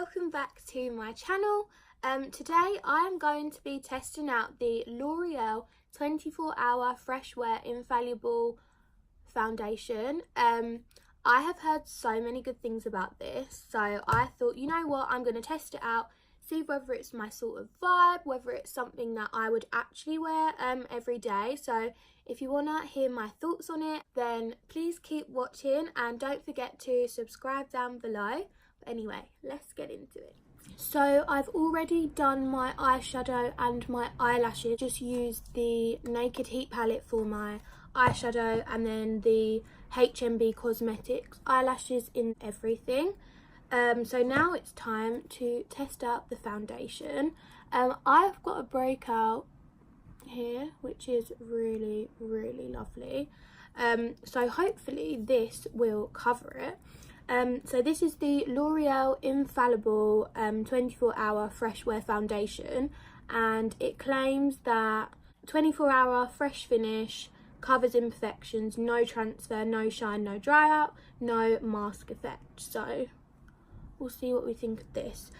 welcome back to my channel. Today I am going to be testing out the L'Oreal 24-hour Fresh Wear Infallible foundation. I have heard so many good things about this, so I thought, you know what, I'm going to test it out, see whether it's my sort of vibe, whether it's something that I would actually wear every day. So if you want to hear my thoughts on it, then please keep watching and don't forget to subscribe down below. But anyway, let's get into it. So I've already done my eyeshadow and my eyelashes. Just used the Naked Heat palette for my eyeshadow and then the HMB Cosmetics eyelashes in everything. So now it's time to test out the foundation. I've got a breakout here which is really lovely, so hopefully this will cover it. So this is the L'Oreal Infallible 24-hour Fresh Wear foundation, and it claims that 24-hour fresh finish, covers imperfections, no transfer, no shine, no dry out, no mask effect. So we'll see what we think of this.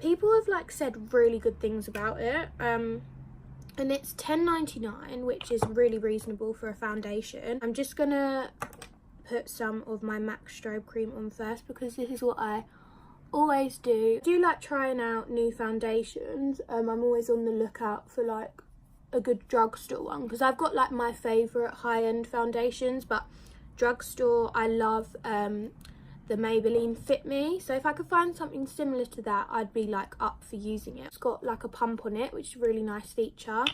People have said really good things about it, and it's £10.99, which is really reasonable for a foundation. I'm just gonna put some of my MAC strobe cream on first because this is what I always do. I do like trying out new foundations. I'm always on the lookout for a good drugstore one because I've got my favourite high-end foundations, but drugstore I love the Maybelline Fit Me, so if I could find something similar to that I'd be up for using it. It's got a pump on it, which is a really nice feature.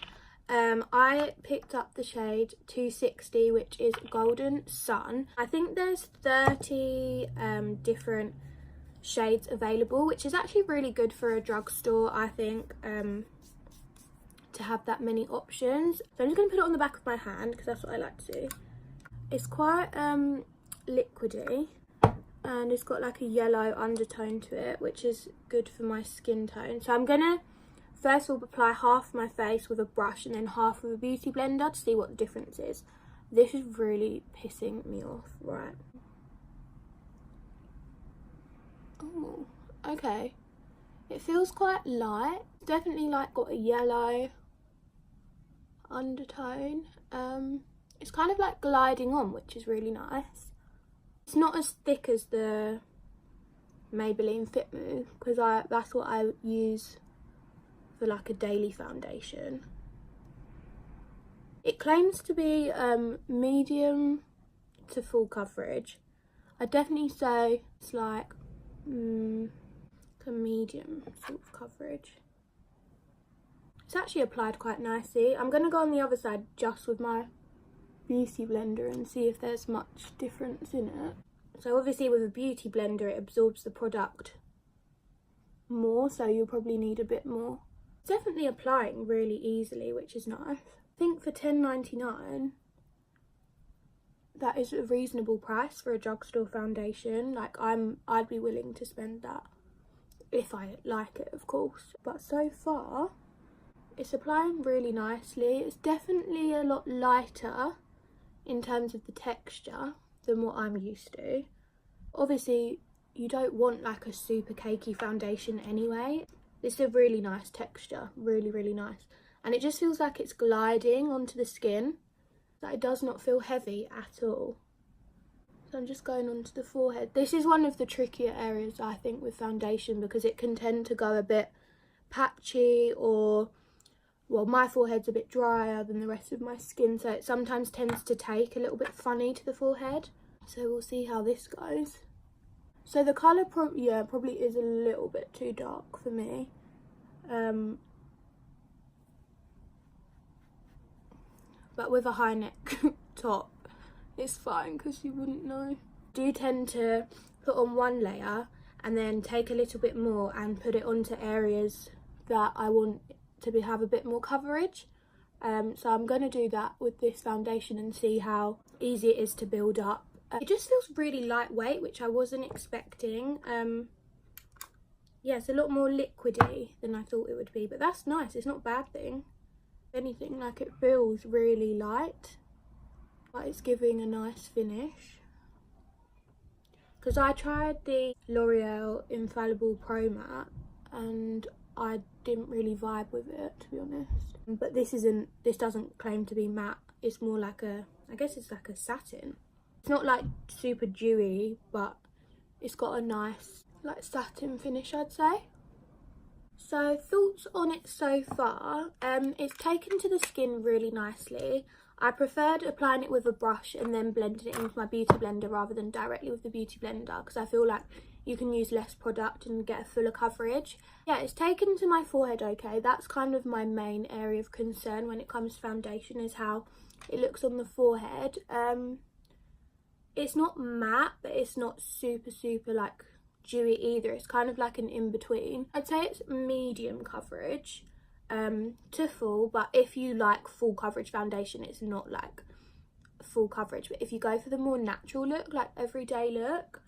I picked up the shade 260, which is Golden Sun. I think there's 30 different shades available, which is actually really good for a drugstore, I think, to have that many options. So I'm just going to put it on the back of my hand because that's what I like to do. It's quite liquidy, and it's got a yellow undertone to it, which is good for my skin tone. So I'm gonna first of all apply half my face with a brush and then half with a beauty blender to see what the difference is. This is really pissing me off, right? Oh, okay. It feels quite light. Definitely got a yellow undertone. It's kind of gliding on, which is really nice. It's not as thick as the Maybelline Fit Me because that's what I use for a daily foundation. It claims to be medium to full coverage. I'd definitely say it's a medium sort of coverage. It's actually applied quite nicely. I'm going to go on the other side just with my beauty blender and see if there's much difference in it. So obviously with a beauty blender it absorbs the product more, so you'll probably need a bit more. It's definitely applying really easily, which is nice. I think for £10.99 that is a reasonable price for a drugstore foundation. I'd be willing to spend that if I like it, of course. But so far it's applying really nicely. It's definitely a lot lighter in terms of the texture than what I'm used to. Obviously you don't want a super cakey foundation anyway. This is a really nice texture, really nice, and it just feels like it's gliding onto the skin. It does not feel heavy at all. So I'm just going onto the forehead. This is one of the trickier areas I think with foundation because it can tend to go a bit patchy, or well, my forehead's a bit drier than the rest of my skin, so it sometimes tends to take a little bit funny to the forehead. So we'll see how this goes. So the colour probably is a little bit too dark for me. But with a high neck top it's fine because you wouldn't know. I do tend to put on one layer and then take a little bit more and put it onto areas that I want to have a bit more coverage. So I'm going to do that with this foundation and see how easy it is to build up. It just feels really lightweight, which I wasn't expecting. Yeah, it's a lot more liquidy than I thought it would be, but that's nice. It's not a bad thing. If anything, it feels really light, but it's giving a nice finish. because I tried the L'Oreal Infallible Pro Matte and I didn't really vibe with it, to be honest. But this doesn't claim to be matte. It's more like I guess it's like a satin. It's not like super dewy, but it's got a nice like satin finish, I'd say. So thoughts on it so far, it's taken to the skin really nicely. I preferred applying it with a brush and then blending it into my beauty blender rather than directly with the beauty blender, because I feel like you can use less product and get a fuller coverage. Yeah, it's taken to my forehead okay. That's kind of my main area of concern when it comes to foundation, is how it looks on the forehead. It's not matte, but it's not super like dewy either. It's kind of like an in-between. I'd say it's medium coverage to full, but if you like full coverage foundation, it's not like full coverage. But if you go for the more natural look, like everyday look,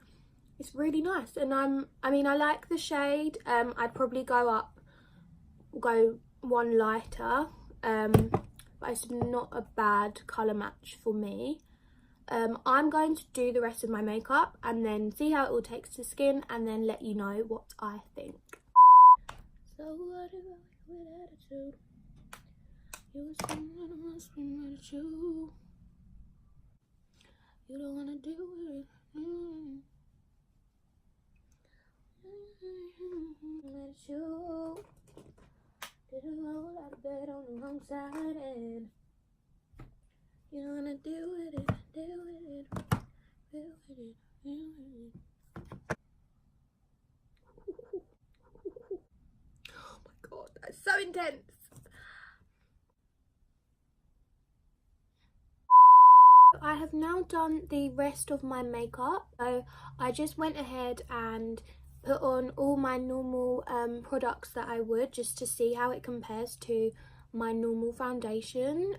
it's really nice. And I mean I like the shade. I'd probably go one lighter, but it's not a bad colour match for me. I'm going to do the rest of my makeup and then see how it all takes to skin and then let you know what I think. So what if I with attitude? You must be mad at you. You don't wanna do it. Mad at you. Didn't roll out of bed on the wrong side and you don't wanna deal with it, deal with it, deal with it, deal with it. Oh my god, that's so intense. I have now done the rest of my makeup. So I just went ahead and put on all my normal products that I would, just to see how it compares to my normal foundation.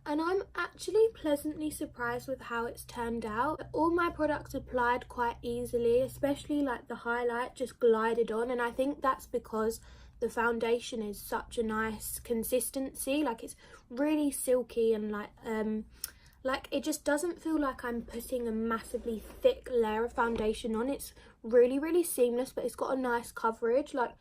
And I'm actually pleasantly surprised with how it's turned out. All my products applied quite easily, especially like the highlight just glided on, and I think that's because the foundation is such a nice consistency. Like it's really silky and like it just doesn't feel like I'm putting a massively thick layer of foundation on. It's really seamless, but it's got a nice coverage. Like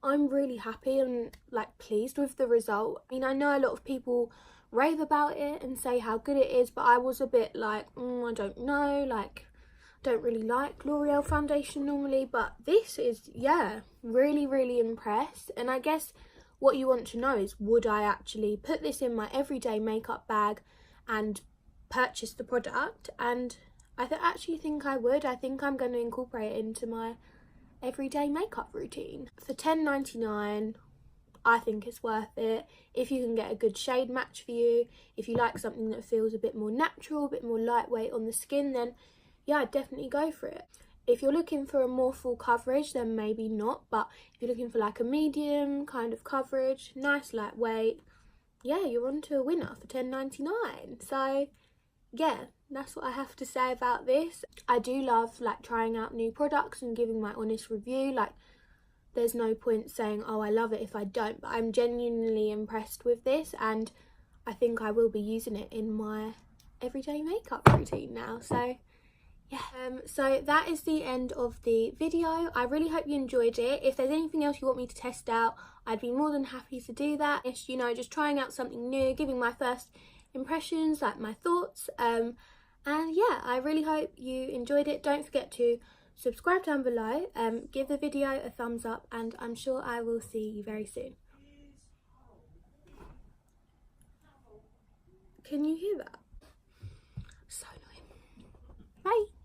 I'm really happy and like pleased with the result. I mean, I know a lot of people rave about it and say how good it is, but I was a bit like, I don't know, like don't really like L'Oreal foundation normally, but this is, yeah, really impressed. And I guess what you want to know is, would I actually put this in my everyday makeup bag and purchase the product? And I actually think I would. I think I'm going to incorporate it into my everyday makeup routine. For $10.99, I think it's worth it. If you can get a good shade match for you, if you like something that feels a bit more natural, a bit more lightweight on the skin, then yeah, I'd definitely go for it. If you're looking for a more full coverage, then maybe not, but if you're looking for like a medium kind of coverage, nice lightweight, yeah, you're onto a winner for $10.99. So yeah, that's what I have to say about this. I do love like trying out new products and giving my honest review. Like there's no point saying, oh, I love it if I don't, but I'm genuinely impressed with this and I think I will be using it in my everyday makeup routine now. So yeah, so that is the end of the video. I really hope you enjoyed it. If there's anything else you want me to test out, I'd be more than happy to do that. It's, you know, just trying out something new, giving my first impressions, like my thoughts. And yeah, I really hope you enjoyed it. Don't forget to subscribe down below, give the video a thumbs up, and I'm sure I will see you very soon. Can you hear that? So annoying. Bye.